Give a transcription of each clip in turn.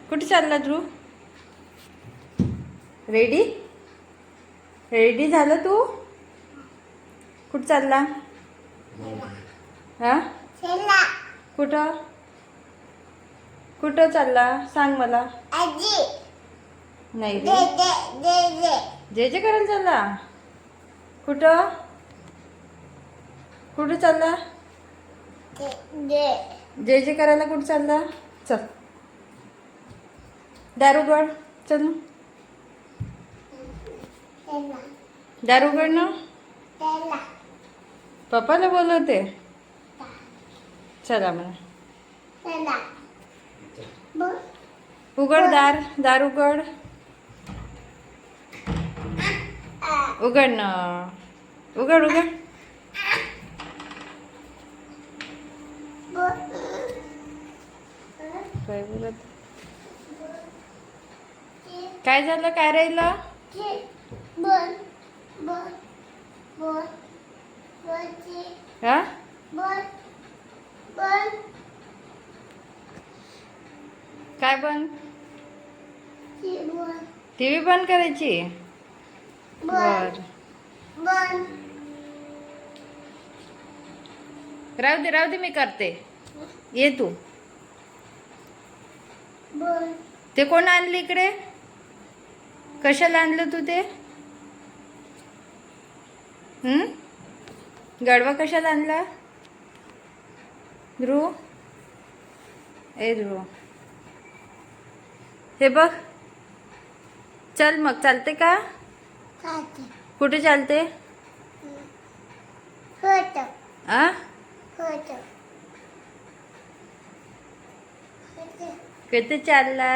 कुठे चालला ध्रुव? Ready ready झालं तू? कुठं चालला? हा कुठं कुठं चालला सांग मला. नाही रे, जे जे करायला चालला. कुठं कुठं चालला? जे जे करायला कुठं चालला? चल दार उघड. चल दार उघड ना. पप्पाला बोलवते. चला म्हणा. उघड दार. दार उघड. उघड ना. उघड उघड. काय बोलत? काय झालं? काय राहिलं? हा काय बंद? टीव्ही बंद करायची. बर राहू दे मी करते. ये तू. ते कोण आणलं इकडे? कशाला आणलं तू ते? गडवा कशाला आणला? ध्रुव ए ध्रुव हे बघ. चल मग. चालते का? कुठे चालते? आ किती चालला?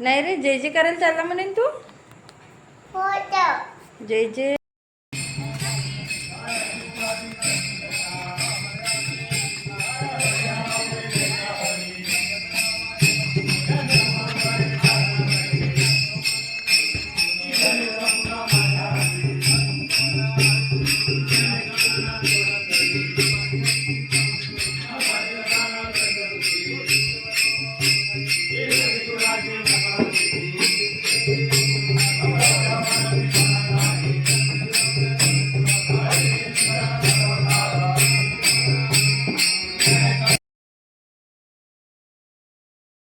नाही रे, जे जे करायला चालला म्हणेन तू. जे जे